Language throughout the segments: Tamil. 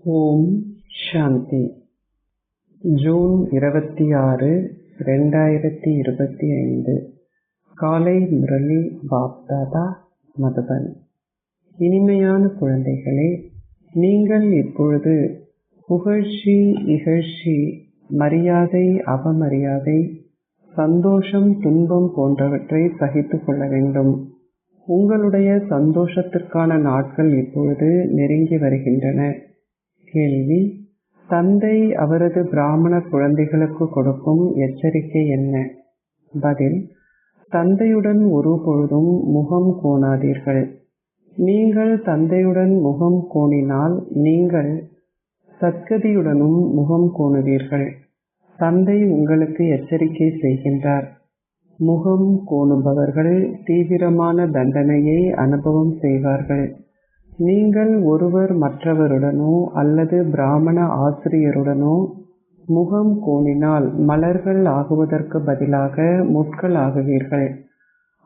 ஓம் சாந்தி. ஜூன் 26, 2025. காலை முரளி பாப்தாதா, மதுபன். இனிமையான குழந்தைகளே, நீங்கள் இப்பொழுது புகழ்ச்சி, இகழ்ச்சி, மரியாதை, அவமரியாதை, சந்தோஷம், துன்பம் போன்றவற்றை சகித்துக் கொள்ள வேண்டும். உங்களுடைய சந்தோஷத்திற்கான நாட்கள் இப்பொழுது நெருங்கி வருகின்றன. கேள்வி: தந்தை அவரது பிராமண குழந்தைகளுக்கு கொடுக்கும் எச்சரிக்கை என்ன? பதில்: தந்தையுடன் ஒருபொழுதும் முகம் கோணாதீர்கள். நீங்கள் தந்தையுடன் முகம் கோணினால் நீங்கள் சத்கதியுடனும் முகம் கோணுவீர்கள். தந்தை உங்களுக்கு எச்சரிக்கை செய்கின்றார். முகம் கோணுபவர்கள் தீவிரமான தண்டனையை அனுபவம் செய்வார்கள். நீங்கள் ஒருவர் மற்றவருடனோ அல்லது பிராமண ஆசிரியருடனோ முகம் கோணினால் மலர்கள் ஆகுவதற்கு பதிலாக முட்கள் ஆகுவீர்கள்.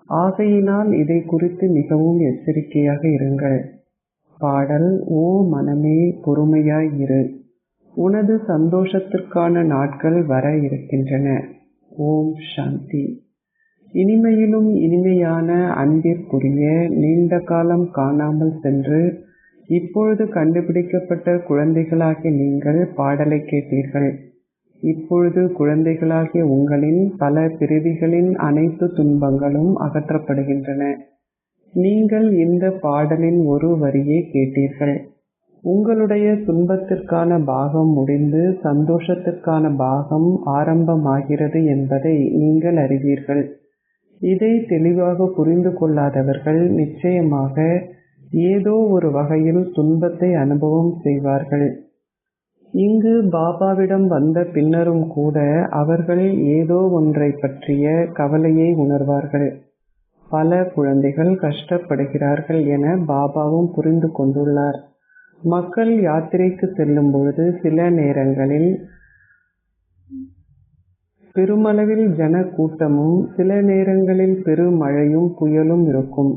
ஆகையினால் இதை குறித்து மிகவும் எச்சரிக்கையாக இருங்கள். பாடல்: ஓ மனமே, பொறுமையாய் இரு. உனது சந்தோஷத்திற்கான நாட்கள் வர இருக்கின்றன. ஓம் சாந்தி. இனிமையிலும் இனிமையான அன்பிற்குரிய, நீண்ட காலம் காணாமல் சென்று இப்பொழுது கண்டுபிடிக்கப்பட்ட குழந்தைகளாகிய நீங்கள் பாடலை கேட்டீர்கள். இப்பொழுது குழந்தைகளாகிய உங்களின் பல பிறவிகளின் அனைத்து துன்பங்களும் அகற்றப்படுகின்றன. நீங்கள் இந்த பாடலின் ஒரு வரியை கேட்டீர்கள். உங்களுடைய துன்பத்திற்கான பாகம் முடிந்து சந்தோஷத்திற்கான பாகம் ஆரம்பமாகிறது என்பதை நீங்கள் அறிவீர்கள். இதை தெளிவாக புரிந்து கொள்ளாதவர்கள் நிச்சயமாக ஏதோ ஒரு வகையில் துன்பத்தை அனுபவம் செய்வார்கள். இங்கு பாபாவிடம் வந்த பின்னரும் கூட அவர்கள் ஏதோ ஒன்றை பற்றிய கவலையை உணர்வார்கள். பல குழந்தைகள் கஷ்டப்படுகிறார்கள் என பாபாவும் புரிந்து கொண்டுள்ளார். மக்கள் யாத்திரைக்கு செல்லும் பொழுது சில நேரங்களில் பெருமளவில் ஜன கூட்டமும் சில நேரங்களில் பெருமழையும் புயலும் இருக்கும்.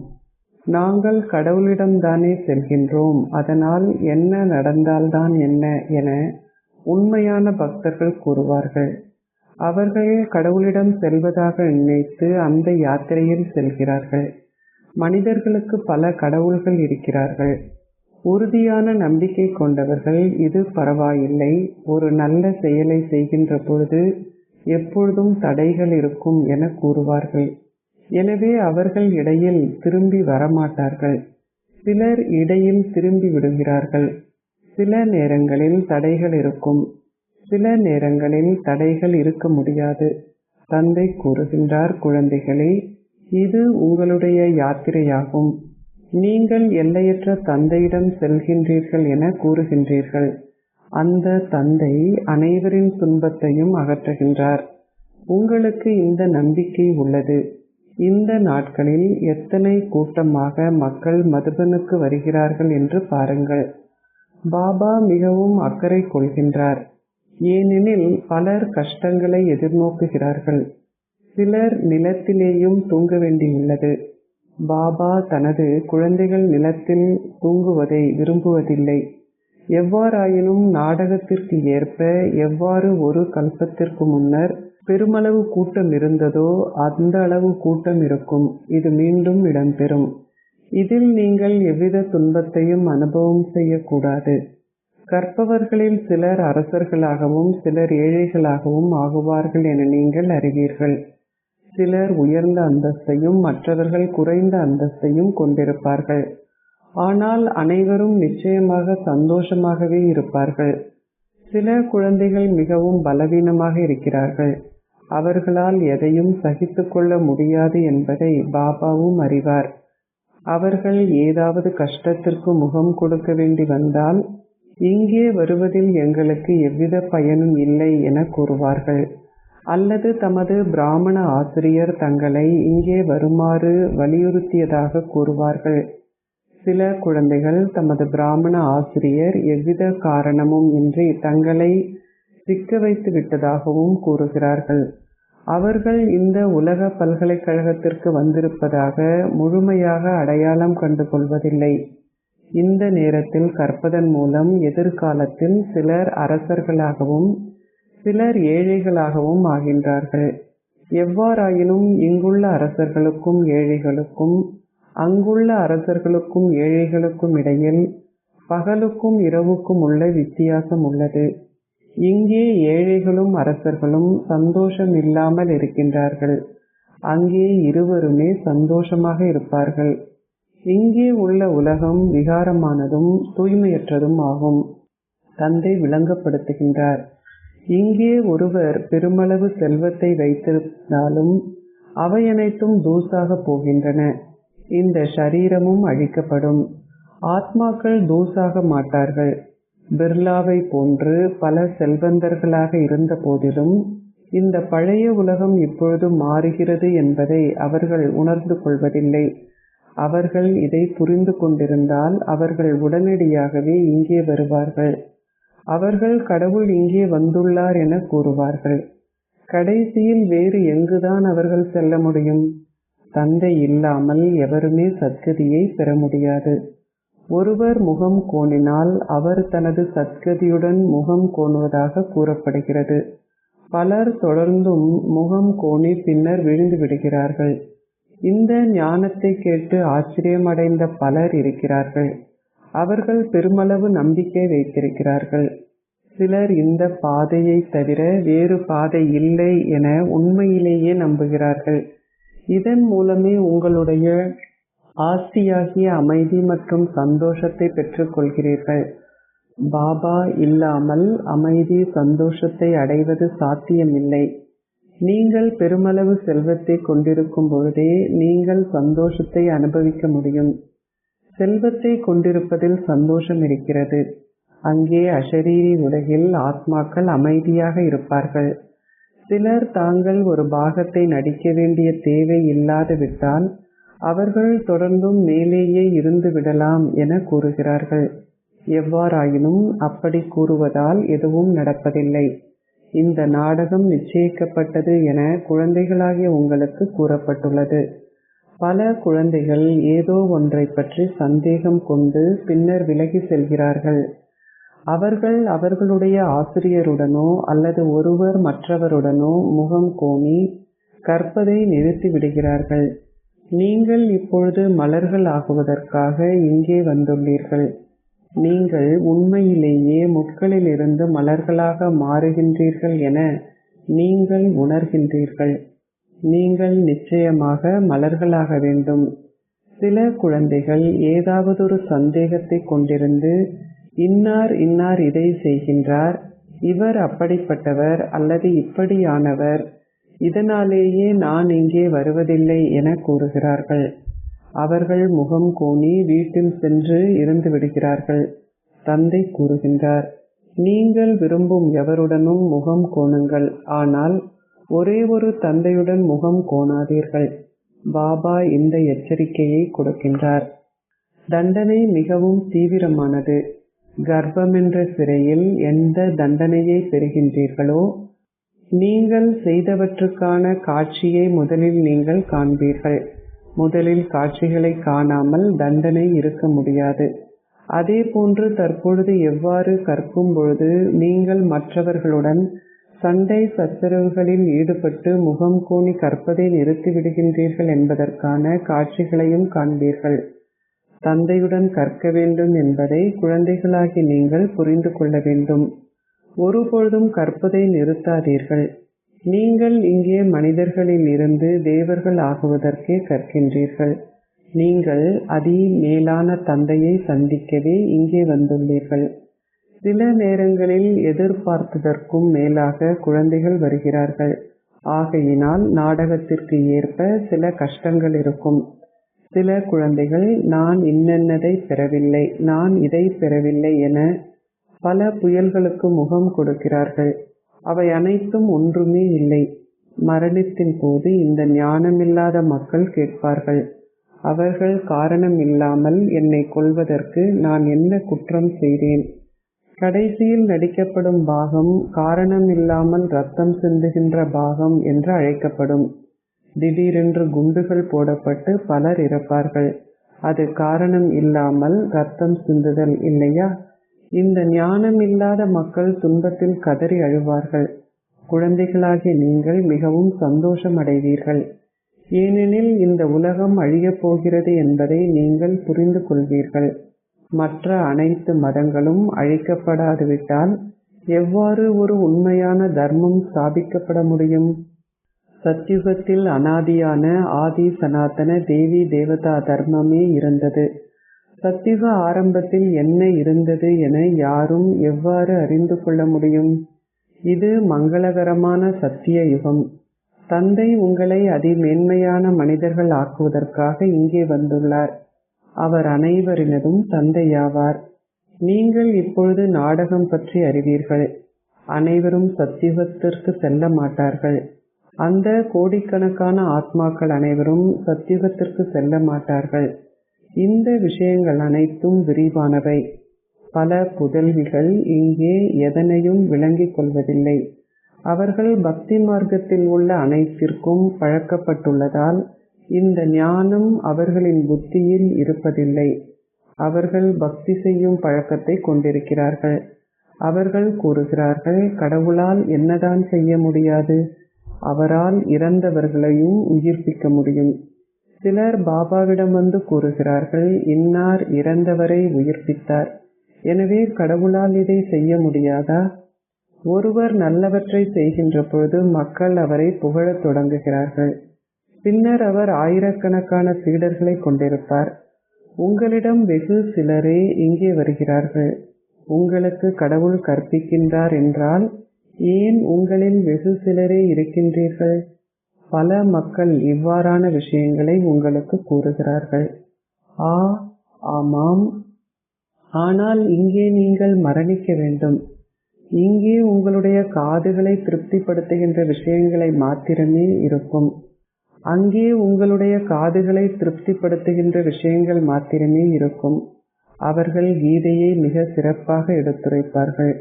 நாங்கள் கடவுளிடம்தானே செல்கின்றோம், அதனால் என்ன நடந்தால்தான் என்ன என உண்மையான பக்தர்கள் கூறுவார்கள். அவர்கள் கடவுளிடம் செல்வதாக நினைத்து அந்த யாத்திரையில் செல்கிறார்கள். மனிதர்களுக்கு பல கடவுள்கள் இருக்கிறார்கள். உறுதியான நம்பிக்கை கொண்டவர்கள் இது பரவாயில்லை, ஒரு நல்ல செயலை செய்கின்ற பொழுது எப்பொழுதும் தடைகள் இருக்கும் என கூறுவார்கள். எனவே அவர்கள் இடையில் திரும்பி வரமாட்டார்கள். சிலர் இடையில் திரும்பி விடுகிறார்கள். சில நேரங்களில் தடைகள் இருக்கும், சில நேரங்களில் தடைகள் இருக்க முடியாது. தந்தை கூறுகின்றார், குழந்தைகளே, இது உங்களுடைய யாத்திரையாகும். நீங்கள் எல்லையற்ற தந்தையிடம் செல்கின்றீர்கள் என கூறுகின்றீர்கள். அந்த தந்தை அனைவரின் துன்பத்தையும் அகற்றுகின்றார். உங்களுக்கு இந்த நம்பிக்கை உள்ளது. இந்த நாட்களில் எத்தனை கூட்டமாக மக்கள் மதுபனுக்கு வருகிறார்கள் என்று பாருங்கள். பாபா மிகவும் அக்கறை கொள்கின்றார். ஏனெனில் பலர் கஷ்டங்களை எதிர்நோக்குகிறார்கள். சிலர் நிலத்திலேயும் தூங்க வேண்டியுள்ளது. பாபா தனது குழந்தைகள் நிலத்தில் தூங்குவதை விரும்புவதில்லை. எவ்வாறாயினும் நாடகத்திற்கு ஏற்ப எவ்வாறு ஒரு கல்பத்திற்கு முன்னர் பெருமளவு கூட்டம் இருந்ததோ அந்த அளவு கூட்டம் இருக்கும். இது மீண்டும் இடம்பெறும். இதில் நீங்கள் எவ்வித துன்பத்தையும் அனுபவம் செய்யக்கூடாது. கற்பவர்களில் சிலர் அரசர்களாகவும் சிலர் ஏழைகளாகவும் ஆகுவார்கள் என நீங்கள் அறிவீர்கள். சிலர் உயர்ந்த அந்தஸ்தையும் மற்றவர்கள் குறைந்த அந்தஸ்தையும் கொண்டிருப்பார்கள். ஆனால் அனைவரும் நிச்சயமாக சந்தோஷமாகவே இருப்பார்கள். சில குழந்தைகள் மிகவும் பலவீனமாக இருக்கிறார்கள். அவர்களால் எதையும் சகித்துக் கொள்ள முடியாது என்பதை பாபாவும் அறிவார். அவர்கள் ஏதாவது கஷ்டத்திற்கு முகம் கொடுக்க வேண்டி வந்தால் இங்கே வருவதில் எங்களுக்கு எவ்வித பயனும் இல்லை என கூறுவார்கள். அல்லது தமது பிராமண ஆசிரியர் தங்களை இங்கே வருமாறு வலியுறுத்தியதாக கூறுவார்கள். சில குழந்தைகள் தமது பிராமண ஆசிரியர் எவ்வித காரணமும் இன்றி தங்களை சிக்க வைத்து விட்டதாகவும் கூறுகிறார்கள். அவர்கள் இந்த உலக பல்கலைக்கழகத்திற்கு வந்திருப்பதாக முழுமையாக அடையாளம் கண்டு கொள்வதில்லை. இந்த நேரத்தில் கற்பதன் மூலம் எதிர்காலத்தில் சிலர் அரசர்களாகவும் சிலர் ஏழைகளாகவும் ஆகின்றார்கள். எவ்வாறாயினும் இங்குள்ள அரசர்களுக்கும் ஏழைகளுக்கும் அங்குள்ள அரசர்களுக்கும் ஏழைகளுக்கும் இடையில் பகலுக்கும் இரவுக்கும் உள்ள வித்தியாசம் உள்ளது. இங்கே ஏழைகளும் அரசர்களும் சந்தோஷம் இல்லாமல் இருக்கின்றார்கள். அங்கே இருவருமே சந்தோஷமாக இருப்பார்கள். இங்கே உள்ள உலகம் விகாரமானதும் தூய்மையற்றதும் ஆகும். தந்தை விளங்கப்படுத்துகின்றார். இங்கே ஒருவர் பெருமளவு செல்வத்தை வைத்திருந்தாலும் அவை அனைத்தும் தூசாக போகின்றன. இந்த ஷரீரமும் அழிக்கப்படும். ஆத்மாக்கள் தூசாக மாட்டார்கள். பிர்லாவை போன்று பல செல்வந்தர்களாக இருந்த போதிலும் இந்த பழைய உலகம் இப்பொழுது மாறுகிறது என்பதை அவர்கள் உணர்ந்து கொள்வதில்லை. அவர்கள் இதை புரிந்து கொண்டிருந்தால் அவர்கள் உடனடியாகவே இங்கே வருவார்கள். அவர்கள் கடவுள் இங்கே வந்துள்ளார் என கூறுவார்கள். கடைசியில் வேறு எங்குதான் அவர்கள் செல்ல முடியும்? தந்தை இல்லாமல் எவருமே சத்கதியை பெற முடியாது. ஒருவர் முகம் கோணினால் அவர் தனது சத்கதியுடன் முகம் கோணுவதாக கூறப்படுகிறது. பலர் தொடர்ந்தும் முகம் கோணி பின்னர் விழுந்து விடுகிறார்கள். இந்த ஞானத்தை கேட்டு ஆச்சரியமடைந்த பலர் இருக்கிறார்கள். அவர்கள் பெருமளவு நம்பிக்கை வைத்திருக்கிறார்கள். சிலர் இந்த பாதையை தவிர வேறு பாதை இல்லை என உண்மையிலேயே நம்புகிறார்கள். இதன் மூலமே உங்களுடைய ஆஸ்தியாகிய அமைதி மற்றும் சந்தோஷத்தை பெற்றுக் கொள்கிறீர்கள். பாபா இல்லாமல் அமைதி சந்தோஷத்தை அடைவது சாத்தியமில்லை. நீங்கள் பெருமளவு செல்வத்தை கொண்டிருக்கும் பொழுதே நீங்கள் சந்தோஷத்தை அனுபவிக்க முடியும். செல்வத்தை கொண்டிருப்பதில் சந்தோஷம் இருக்கிறது. அங்கே அஷரீரி உலகில் ஆத்மாக்கள் அமைதியாக இருப்பார்கள். சிலர் தாங்கள் ஒரு பாகத்தை நடிக்க வேண்டிய தேவை இல்லாது விட்டால் அவர்கள் தொடர்ந்தும் மேலேயே இருந்து விடலாம் என கூறுகிறார்கள். எவ்வாறாயினும் அப்படி கூறுவதால் எதுவும் நடப்பதில்லை. இந்த நாடகம் நிச்சயிக்கப்பட்டது என குழந்தைகளாகிய உங்களுக்கு கூறப்பட்டுள்ளது. பல குழந்தைகள் ஏதோ ஒன்றை பற்றி சந்தேகம் கொண்டு பின்னர் விலகி செல்கிறார்கள். அவர்கள் அவர்களுடைய ஆசிரியருடனோ அல்லது ஒருவர் மற்றவருடனோ முகம் கோணி கற்பதை நிறுத்தி விடுகிறார்கள். நீங்கள் இப்பொழுது மலர்கள் ஆகுவதற்காக இங்கே வந்துள்ளீர்கள். நீங்கள் உண்மையிலேயே முட்களிலிருந்து மலர்களாக மாறுகின்றீர்கள் என நீங்கள் உணர்கின்றீர்கள். நீங்கள் நிச்சயமாக மலர்களாக வேண்டும். சில குழந்தைகள் ஏதாவதொரு சந்தேகத்தை கொண்டிருந்து இன்னார் இன்னார் இதை செய்கின்றார், இவர் அப்படிப்பட்டவர் அல்லது இப்படியானவர், இதனாலேயே நான் இங்கே வருவதில்லை என கூறுகிறார்கள். அவர்கள் முகம் கோணி வீட்டில் சென்று இருந்து விடுகிறார்கள். தந்தை கூறுகின்றார், நீங்கள் விரும்பும் எவருடனும் முகம் கோணுங்கள், ஆனால் ஒரே ஒரு தந்தையுடன் முகம் கோணாதீர்கள். பாபா இந்த எச்சரிக்கையை கொடுக்கின்றார். தண்டனை மிகவும் தீவிரமானது. கர்ப்பம் என்ற சிறையில் எந்த தண்டனையை பெறுகின்றீர்களோ நீங்கள் செய்தவற்றுக்கான காட்சியை முதலில் நீங்கள் காண்பீர்கள். முதலில் காட்சிகளை காணாமல் தண்டனை இருக்க முடியாது. அதே போன்று தற்பொழுது எவ்வாறு கற்கும் பொழுது நீங்கள் மற்றவர்களுடன் சண்டை சச்சரவுகளில் ஈடுபட்டு முகம் கோணி கற்பதை நிறுத்திவிடுகின்றீர்கள் என்பதற்கான காட்சிகளையும் காண்பீர்கள். தந்தையுடன் கற்க வேண்டும் என்பதை குழந்தைகளாகி நீங்கள் புரிந்து கொள்ள வேண்டும். ஒருபொழுதும் கற்பதை நிறுத்தாதீர்கள். நீங்கள் இங்கே மனிதர்களில் இருந்து தேவர்கள் ஆகுவதற்கே கற்கின்றீர்கள். நீங்கள் அதி மேலான தந்தையை சந்திக்கவே இங்கே வந்துள்ளீர்கள். சில நேரங்களில் எதிர்பார்த்ததற்கும் மேலாக குழந்தைகள் வருகிறார்கள். ஆகையினால் நாடகத்திற்கு ஏற்ப சில கஷ்டங்கள் இருக்கும். சில குழந்தைகள் நான் இன்னென்னதை பெறவில்லை, நான் இதை பெறவில்லை என பல புயல்களுக்கு முகம் கொடுக்கிறார்கள். அவை அனைத்தும் ஒன்றுமே இல்லை. மரணத்தின் போது இந்த ஞானமில்லாத மக்கள் கேட்பார்கள், அவர்கள் காரணம் இல்லாமல் என்னை கொல்வதற்கு நான் என்ன குற்றம் செய்தேன்? கடைசியில் நடிக்கப்படும் பாகம் காரணம் இல்லாமல் ரத்தம் சிந்துகின்ற பாகம் என்று அழைக்கப்படும். திடீரென்று குண்டுகள் போடப்பட்டு பலர் இறப்பார்கள். அது காரணம் இல்லாமல் ரத்தம் சிந்துதல் இல்லையா? இந்த ஞானம் இல்லாத மக்கள் துன்பத்தில் கதறி அழுவார்கள். குழந்தைகளாகிய நீங்கள் மிகவும் சந்தோஷம் அடைவீர்கள். ஏனெனில் இந்த உலகம் அழியப் போகிறது என்பதை நீங்கள் புரிந்து கொள்வீர்கள். மற்ற அனைத்து மதங்களும் அழிக்கப்படாதுவிட்டால் எவ்வாறு ஒரு உண்மையான தர்மம் ஸ்தாபிக்கப்பட முடியும்? சத்யுகத்தில் அனாதியான ஆதி சனாதன தேவி தேவதா தர்மமே இருந்தது. சத்யுக ஆரம்பத்தில் என்ன இருந்தது என யாரும் எவ்வாறு அறிந்து கொள்ள முடியும்? இது மங்களகரமான சத்திய யுகம். தந்தை உங்களை அதிமேன்மையான மனிதர்கள் ஆக்குவதற்காக இங்கே வந்துள்ளார். அவர் அனைவரினதும் தந்தையாவார். நீங்கள் இப்பொழுது நாடகம் பற்றி அறிவீர்கள். அனைவரும் சத்யுகத்திற்கு செல்ல மாட்டார்கள். அந்த கோடிக்கணக்கான ஆத்மாக்கள் அனைவரும் சத்யுகத்திற்கு செல்ல மாட்டார்கள். இந்த விஷயங்கள் அனைத்தும் விரிவானவை. பல புதல்விகள் இங்கே எதனையும் விளங்கிக் கொள்வதில்லை. அவர்கள் பக்தி மார்க்கத்தில் உள்ள அனைத்திற்கும் பழக்கப்பட்டுள்ளதால் இந்த ஞானம் அவர்களின் புத்தியில் இருப்பதில்லை. அவர்கள் பக்தி செய்யும் பழக்கத்தை கொண்டிருக்கிறார்கள். அவர்கள் கூறுகிறார்கள், கடவுளால் என்னதான் செய்ய முடியாது? அவரால் இறந்தவர்களையும் உயிர்ப்பிக்க முடியும். சிலர் பாபாவிடம் வந்து கூறுகிறார்கள், இன்னார் இறந்தவரை உயிர்ப்பித்தார், எனவே கடவுளால் இதை செய்ய முடியாதா? ஒருவர் நல்லவற்றை செய்கின்ற பொழுது மக்கள் அவரை புகழத் தொடங்குகிறார்கள். பின்னர் அவர் ஆயிரக்கணக்கான சீடர்களை கொண்டிருப்பார். உங்களிடம் வெகு சிலரே இங்கே வருகிறார்கள். உங்களுக்கு கடவுள் கற்பிக்கின்றார் என்றால் ஏன் உங்களில் வெகு சிலரே இருக்கின்றீர்கள்? பல மக்கள் இவ்வாறான விஷயங்களை உங்களுக்கு கூறுகிறார்கள். ஆமாம், ஆனால் இங்கே நீங்கள் மரணிக்க வேண்டும். இங்கே உங்களுடைய காதுகளை திருப்திப்படுத்துகின்ற விஷயங்களை மாத்திரமே இருக்கும். அங்கே உங்களுடைய காதுகளை திருப்திப்படுத்துகின்ற விஷயங்கள் மாத்திரமே இருக்கும். அவர்கள் கீதையை மிக சிறப்பாக எடுத்துரைப்பார்கள்.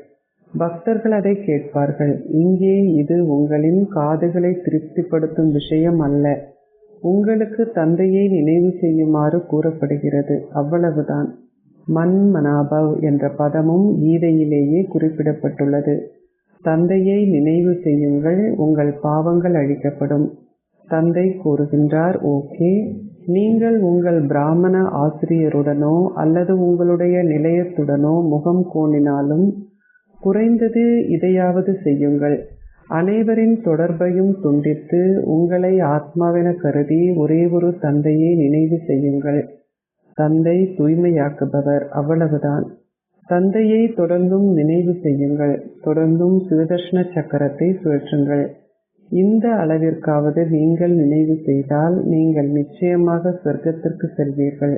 பக்தர்கள் அதை கேட்பார்கள். இங்கே இது உங்களின் காதுகளை திருப்திப்படுத்தும் விஷயம் அல்ல. உங்களுக்கு தந்தையை நினைவு செய்யுமாறு கூறப்படுகிறது, அவ்வளவுதான். மன்மனாபவ் என்ற பதமும் கீதையிலேயே குறிப்பிடப்பட்டுள்ளது. தந்தையை நினைவு செய்யுங்கள், உங்கள் பாவங்கள் அழிக்கப்படும். தந்தை கூறுகின்றார், ஓகே, நீங்கள் உங்கள் பிராமண ஆசிரியருடனோ அல்லது உங்களுடைய நிலையத்துடனோ முகம் கோணினாலும் குறைந்தது இதையாவது செய்யுங்கள். அனைவரின் தொடர்பையும் துண்டித்து உங்களை ஆத்மாவென கருதி ஒரே ஒரு தந்தையை நினைவு செய்யுங்கள். தந்தை தூய்மையாக்குபவர், அவ்வளவுதான். தந்தையை தொடர்ந்தும் நினைவு செய்யுங்கள். தொடர்ந்தும் சுதர்ஷன சக்கரத்தை சுழற்றுங்கள். இந்த அளவிற்காவது நீங்கள் நினைவு செய்தால் நீங்கள் நிச்சயமாக சொர்க்கத்திற்கு செல்வீர்கள்.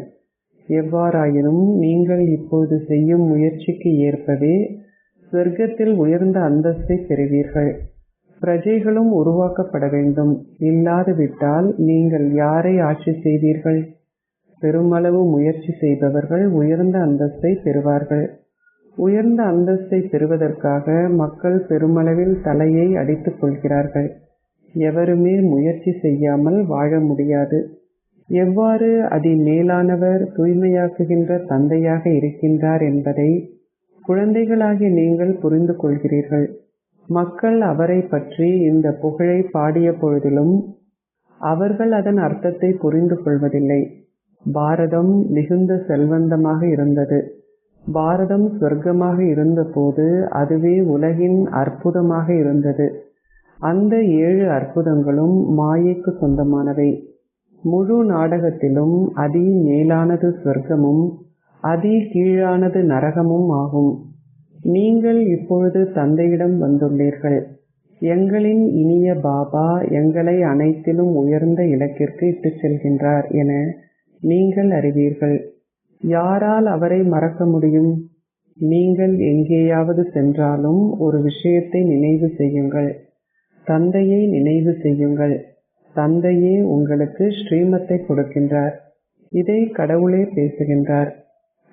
எவ்வாறாயினும் நீங்கள் இப்போது செய்யும் முயற்சிக்கு ஏற்பவே சொர்க்கத்தில் உயர்ந்த அந்தஸ்தை பெறுவீர்கள். பிரஜைகளும் உருவாக்கப்பட வேண்டும். இல்லாதுவிட்டால் நீங்கள் யாரை ஆட்சி செய்வீர்கள்? பெருமளவு முயற்சி செய்பவர்கள் உயர்ந்த அந்தஸ்தை பெறுவார்கள். உயர்ந்த அந்தஸ்தை பெறுவதற்காக மக்கள் பெருமளவில் தலையை அடித்துக் கொள்கிறார்கள். எவருமே முயற்சி செய்யாமல் வாழ முடியாது. எவ்வாறு அதிமேலானவர் தூய்மையாக்குகின்ற தந்தையாக இருக்கின்றார் என்பதை குழந்தைகளாகிய நீங்கள் புரிந்து கொள்கிறீர்கள். மக்கள் அவரை பற்றி இந்த புகழை பாடிய பொழுதிலும் அவர்கள் அதன் அர்த்தத்தை புரிந்து கொள்வதில்லை. பாரதம் மிகுந்த செல்வந்தமாக இருந்தது. பாரதம் சொர்க்கமாக இருந்தபோது அதுவே உலகின் அற்புதமாக இருந்தது. அந்த 7 அற்புதங்களும் மாயைக்கு சொந்தமானவை. முழு நாடகத்திலும் அதி மேலானது சொர்க்கமும் அதி கீழானது நரகமும் ஆகும். நீங்கள் இப்பொழுது தந்தையிடம் வந்துள்ளீர்கள். எங்களின் இனிய பாபா எங்களை அனைத்திலும் உயர்ந்த இலக்கிற்கு இட்டுச் செல்கின்றார் என நீங்கள் அறிவீர்கள். யாரால் அவரை மறக்க முடியும்? நீங்கள் எங்கேயாவது சென்றாலும் ஒரு விஷயத்தை நினைவு செய்யுங்கள். தந்தையை நினைவு செய்யுங்கள். தந்தையே உங்களுக்கு ஸ்ரீமத்தை கொடுக்கின்றார். இதை கடவுளே பேசுகின்றார்.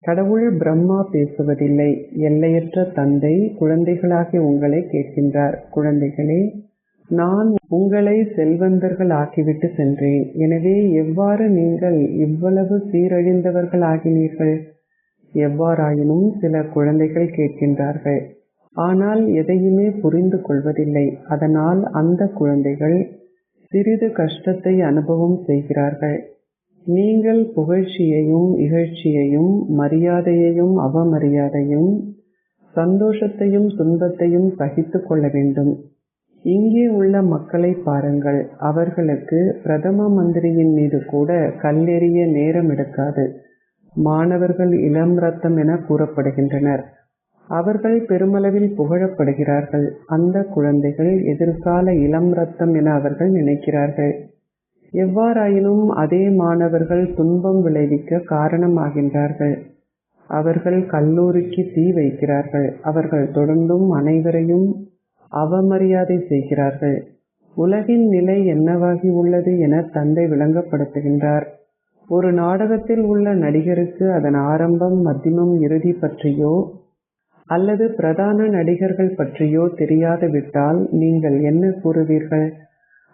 கடவுள் பிரம்மா பேசுவதில்லை. எல்லையற்ற தந்தை குழந்தைகளாகிய உங்களை கேட்கின்றார். குழந்தைகளே, நான் உங்களை செல்வந்தர்கள் ஆக்கிவிட்டு சென்றேன். எனவே எவ்வாறு நீங்கள் இவ்வளவு சீரழிந்தவர்கள் ஆகினீர்கள்? எவ்வாறாயினும் சில குழந்தைகள் கேட்கின்றார்கள், ஆனால் எதையுமே புரிந்து கொள்வதில்லை. அதனால் அந்த குழந்தைகள் சிறிது கஷ்டத்தை அனுபவம் செய்கிறார்கள். நீங்கள் புகழ்ச்சியையும் இகழ்ச்சியையும், மரியாதையையும் அவமரியாதையும், சந்தோஷத்தையும் துன்பத்தையும் சகித்து கொள்ள வேண்டும். இங்கே உள்ள மக்களை பாருங்கள். அவர்களுக்கு பிரதம மந்திரியின் மீது கூட கல்லெறிய நேரம் எடுக்காது. மாணவர்கள் இளம் ரத்தம் என கூறப்படுகின்றனர். அவர்கள் பெருமளவில் புகழப்படுகிறார்கள். அந்த குழந்தைகள் எதிர்கால இளம் ரத்தம் என அவர்கள் நினைக்கிறார்கள். எவ்வாறாயினும் அதே மாணவர்கள் துன்பம் விளைவிக்க காரணமாகின்றார்கள். அவர்கள் கல்லூரிக்கு தீ வைக்கிறார்கள். அவர்கள் தொடர்ந்தும் அனைவரையும் அவமரியாதை செய்கிறார்கள். உலகின் நிலை என்னவாகி உள்ளது என தந்தை விளங்கப்படுத்துகின்றார். ஒரு நாடகத்தில் உள்ள நடிகருக்கு அதன் ஆரம்பம், மத்தியமம், இறுதி பற்றியோ அல்லது பிரதான நடிகர்கள் பற்றியோ தெரியாது விட்டால் நீங்கள் என்ன கூறுவீர்கள்?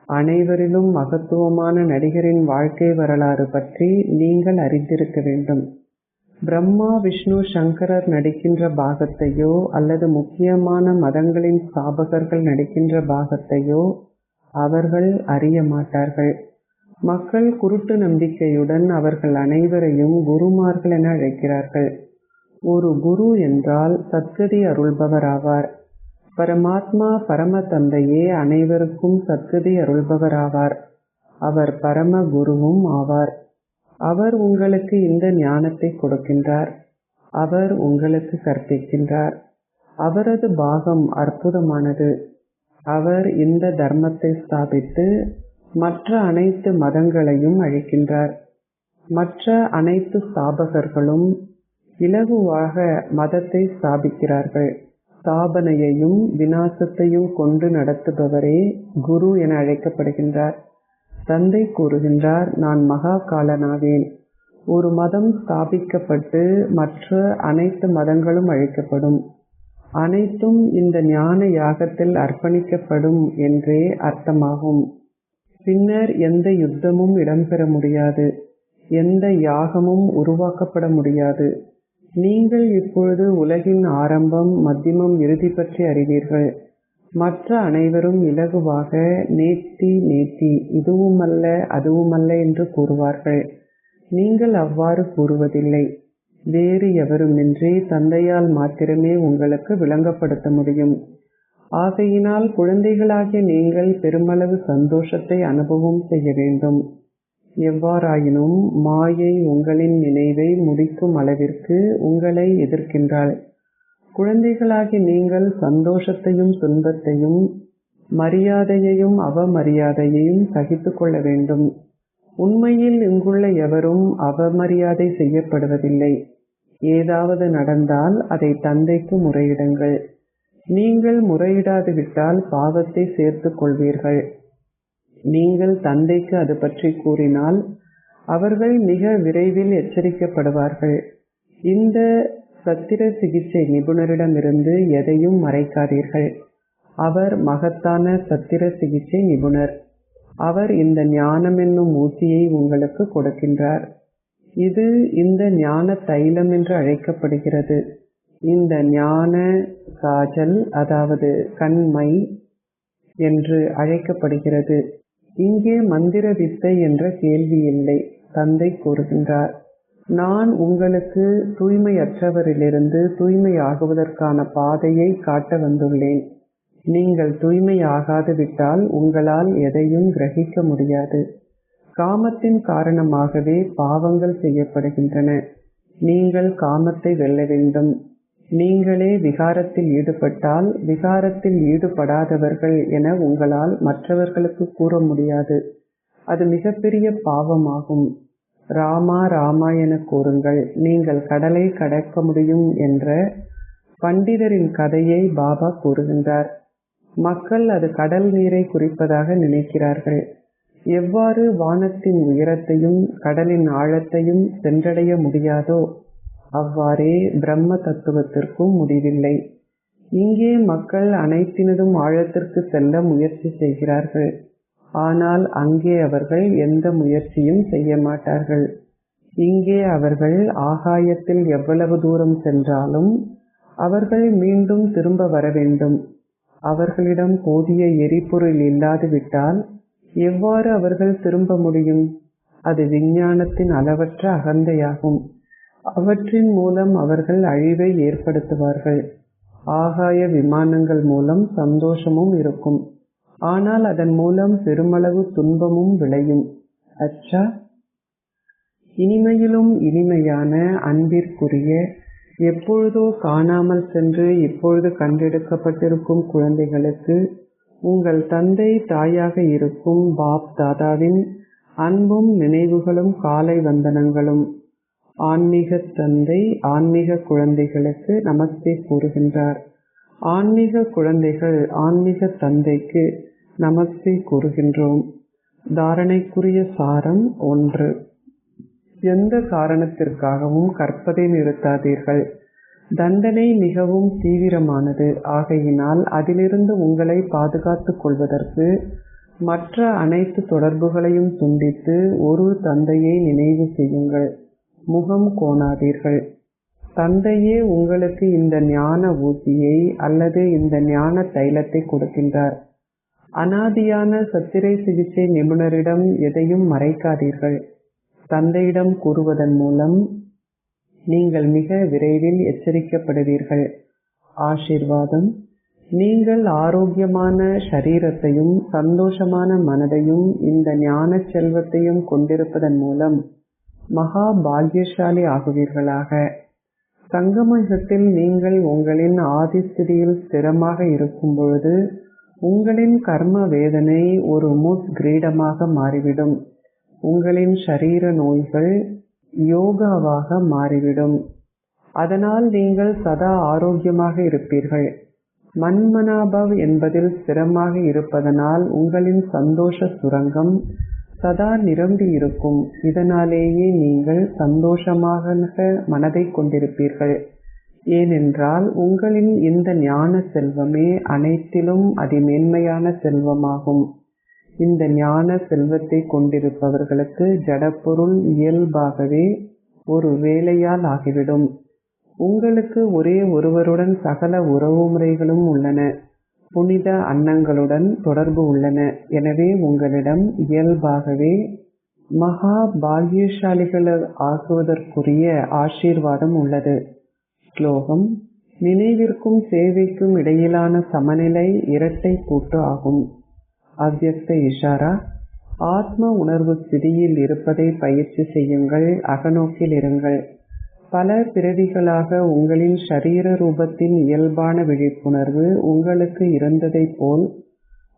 அனைவரிலும் மகத்துவமான நடிகரின் வாழ்க்கை வரலாறு பற்றி நீங்கள் அறிந்திருக்க வேண்டும். பிரம்மா, விஷ்ணு, சங்கரர் நடிக்கின்ற பாகத்தையோ அல்லது முக்கியமான மதங்களின் ஸ்தாபகர்கள் நடிக்கின்ற பாகத்தையோ அவர்கள் அறிய மாட்டார்கள். மக்கள் குருட்டு நம்பிக்கையுடன் அவர்கள் அனைவரையும் குருமார்கள் என அழைக்கிறார்கள். ஒரு குரு என்றால் சத்கதி அருள்பவர் ஆவார். பரமாத்மா பரம தந்தையே அனைவருக்கும் சத்கதி அருள்பவர் ஆவார். அவர் பரம குருவும் ஆவார். அவர் உங்களுக்கு இந்த ஞானத்தை கொடுக்கின்றார். அவர் உங்களுக்கு கற்பிக்கின்றார். அவரது பாகம் அற்புதமானது. அவர் இந்த தர்மத்தை ஸ்தாபித்து மற்ற அனைத்து மதங்களையும் அழிக்கின்றார். மற்ற அனைத்து ஸ்தாபகர்களும் இலகுவாக மதத்தை ஸ்தாபிக்கிறார்கள். ஸ்தாபனையையும் விநாசத்தையும் கொண்டு நடத்துபவரே குரு என அழைக்கப்படுகின்றார். தந்தை கூறுகின்றார், நான் மகா காலனாவேன். ஒரு மதம் ஸ்தாபிக்கப்பட்டு மற்ற அனைத்து மதங்களும் அழிக்கப்படும். அனைத்தும் இந்த ஞான யாகத்தில் அர்ப்பணிக்கப்படும் என்றே அர்த்தமாகும். பின்னர் எந்த யுத்தமும் இடம்பெற முடியாது. எந்த யாகமும் உருவாக்கப்பட முடியாது. நீங்கள் இப்பொழுது உலகின் ஆரம்பம், மத்தியமம், இறுதி பற்றி அறிவீர்கள். மற்ற அனைவரும் இலகுவாக நேத்தி நேத்தி, இதுவுமல்ல அதுவுமல்ல என்று கூறுவார்கள். நீங்கள் அவ்வாறு கூறுவதில்லை. வேறு எவருமின்றி தந்தையால் மாத்திரமே உங்களுக்கு விளங்கப்படுத்த முடியும். ஆகையினால் குழந்தைகளாகிய நீங்கள் பெருமளவு சந்தோஷத்தை அனுபவம் செய்ய வேண்டும். எவ்வாறாயினும் மாயை உங்களின் நினைவை முடிக்கும் அளவிற்கு உங்களை எதிர்க்கின்றாள். குழந்தைகளாகி நீங்கள் சந்தோஷத்தையும் துன்பத்தையும், மரியாதையையும் அவமரியாதையையும் சகித்து கொள்ள வேண்டும். உண்மையில் இங்குள்ள எவரும் அவமரியாதை செய்யப்படுவதில்லை. ஏதாவது நடந்தால் அதை தந்தைக்கு முறையிடுங்கள். நீங்கள் முறையிடாது விட்டால் பாவத்தை சேர்த்துக் கொள்வீர்கள். நீங்கள் தந்தைக்கு அது பற்றி கூறினால் அவர்கள் மிக விரைவில் எச்சரிக்கப்படுவார்கள். இந்த சத்திர சிகிச்சை நிபுணரிடமிருந்து எதையும் மறைக்காதீர்கள். அவர் மகத்தான சத்திர சிகிச்சை நிபுணர். அவர் இந்த ஞானம் என்னும் ஊசியை உங்களுக்கு கொடுக்கின்றார். இது இந்த ஞான தைலம் என்று அழைக்கப்படுகிறது. இந்த ஞான காஜல், அதாவது கண்மை என்று அழைக்கப்படுகிறது. இங்கே மந்திர வித்தை என்ற கேள்வி இல்லை. தந்தை கூறுகின்றார், நான் உங்களுக்கு தூய்மையற்றவரிலிருந்து தூய்மையாகுவதற்கான பாதையை காட்ட வந்துள்ளேன். நீங்கள் தூய்மையாகாது விட்டால் உங்களால் எதையும் கிரகிக்க முடியாது. காமத்தின் காரணமாகவே பாவங்கள் செய்யப்படுகின்றன. நீங்கள் காமத்தை வெல்ல வேண்டும். நீங்களே விகாரத்தில் ஈடுபட்டால் விகாரத்தில் ஈடுபடாதவர்கள் என உங்களால் மற்றவர்களுக்கு கூற முடியாது. அது மிகப்பெரிய பாவமாகும். ராமா ராமா என கூறுங்கள். நீங்கள் கடலை கடக்க முடியும் என்ற பண்டிதரின் கதையை பாபா கூறுகின்றார். மக்கள் அது கடல் நீரை குறிப்பதாக நினைக்கிறார்கள். எவ்வாறு வானத்தின் உயரத்தையும் கடலின் ஆழத்தையும் சென்றடைய முடியாதோ அவ்வாறே பிரம்ம தத்துவத்திற்கும் முடிவில்லை. இங்கே மக்கள் அனைத்தினதும் ஆழத்திற்கு செல்ல முயற்சி செய்கிறார்கள். ஆனால் அங்கே அவர்கள் எந்த முயற்சியும் செய்ய மாட்டார்கள். இங்கே அவர்கள் ஆகாயத்தில் எவ்வளவு தூரம் சென்றாலும் அவர்கள் மீண்டும் திரும்ப வர வேண்டும். அவர்களிடம் போதிய எரிபொருள் இல்லாது விட்டால் எவ்வாறு அவர்கள் திரும்ப முடியும்? அது விஞ்ஞானத்தின் அளவற்ற அகந்தையாகும். அவற்றின் மூலம் அவர்கள் அழிவை ஏற்படுத்துவார்கள். ஆகாய விமானங்கள் மூலம் சந்தோஷமும் இருக்கும், ஆனால் அதன் மூலம் பெருமளவு துன்பமும் விளையும். அச்சா, இனிமையிலும் இனிமையான அன்பிற்குரிய, எப்பொழுதோ காணாமல் சென்று இப்பொழுது கண்டெடுக்கப்பட்டிருக்கும் குழந்தைகளுக்கு உங்கள் தந்தை தாயாக இருக்கும் பாப் தாதாவின் அன்பும் நினைவுகளும் காலை வந்தனங்களும். ஆன்மீக தந்தை ஆன்மீக குழந்தைகளுக்கு நமஸ்தே கூறுகின்றார். ஆன்மீக குழந்தைகள் ஆன்மீக தந்தைக்கு நமஸ்தே கூறுகின்றோம். தாரணைக்குரிய சாரம் 1. எந்த காரணத்திற்காகவும் கற்பதை நிறுத்தாதீர்கள். தண்டனை மிகவும் தீவிரமானது. ஆகையினால் அதிலிருந்து உங்களை பாதுகாத்துக் கொள்வதற்கு மற்ற அனைத்து தொடர்புகளையும் துண்டித்து ஒரு தந்தையை நினைவு செய்யுங்கள். முகம் கோணாதீர்கள். தந்தையே உங்களுக்கு இந்த ஞான ஊசியை அல்லது இந்த ஞான தைலத்தை கொடுக்கின்றார். அனாதியான சத்திரை சிகிச்சை நிபுணரிடம் எதையும் மறைக்காதீர்கள். தந்தையிடம் கூறுவதன் மூலம் நீங்கள் மிக விரைவில் எச்சரிக்கப்படுவீர்கள். ஆசீர்வாதம். நீங்கள் ஆரோக்கியமான ஷரீரத்தையும் சந்தோஷமான மனதையும் இந்த ஞான செல்வத்தையும் கொண்டிருப்பதன் மூலம் மகா பாக்யசாலி ஆகுவீர்களாக. சங்கமயுகத்தில் நீங்கள் உங்களின் ஆதிஸ்திதியில் ஸ்திரமாக இருக்கும் பொழுது உங்களின் கர்ம வேதனை ஒரு முட்கிரீடமாக மாறிவிடும். உங்களின் ஷரீர நோய்கள் யோகாவாக மாறிவிடும். அதனால் நீங்கள் சதா ஆரோக்கியமாக இருப்பீர்கள். மன்மனாபவ் என்பதில் ஸ்திரமாக இருப்பதனால் உங்களின் சந்தோஷ சுரங்கம் சதா நிரம்பி இருக்கும். இதனாலேயே நீங்கள் சந்தோஷமாக மனதை கொண்டிருப்பீர்கள். ஏனென்றால் உங்களின் இந்த ஞான செல்வமே அனைத்திலும் அதிமேன்மையான செல்வமாகும். இந்த ஞான செல்வத்தை கொண்டிருப்பவர்களுக்கு ஜடப்பொருள் இயல்பாகவே ஒரு வேலையால் ஆகிவிடும். உங்களுக்கு ஒரே ஒருவருடன் சகல உறவுமுறைகளும் உள்ளன. புனித அன்னங்களுடன் தொடர்பு உள்ளன. எனவே உங்களிடம் இயல்பாகவே மகா பாக்யசாலிகள் ஆகுவதற்குரிய ஆசீர்வாதம் உள்ளது. ஸ்லோகம். நினைவிற்கும் சேவைக்கும் இடையிலான சமநிலை இரட்டை கூட்டு ஆகும். அவ்யக்த இஷாரா. ஆத்ம உணர்வு ஸ்திதியில் இருப்பதை பயிற்சி செய்யுங்கள். அகநோக்கில் இருங்கள். பல பிறவிகளாக உங்களின் ஷரீர ரூபத்தின் இயல்பான விழிப்புணர்வு உங்களுக்கு இருந்ததைப் போல்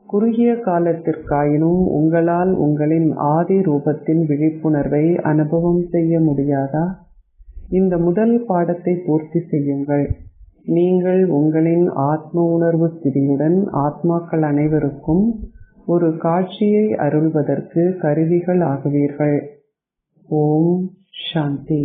குறுகிய காலத்திற்காயினும் உங்களால் உங்களின் ஆதி ரூபத்தின் விழிப்புணர்வை அனுபவம் செய்ய முடியாதா? இந்த முதல் பாடத்தை பூர்த்தி செய்யுங்கள். நீங்கள் உங்களின் ஆத்ம உணர்வு ஸ்திதியுடன் ஆத்மாக்கள் அனைவருக்கும் ஒரு காட்சியை அருள்வதற்கு கருவிகள் ஆகுவீர்கள். ஓம் சாந்தி.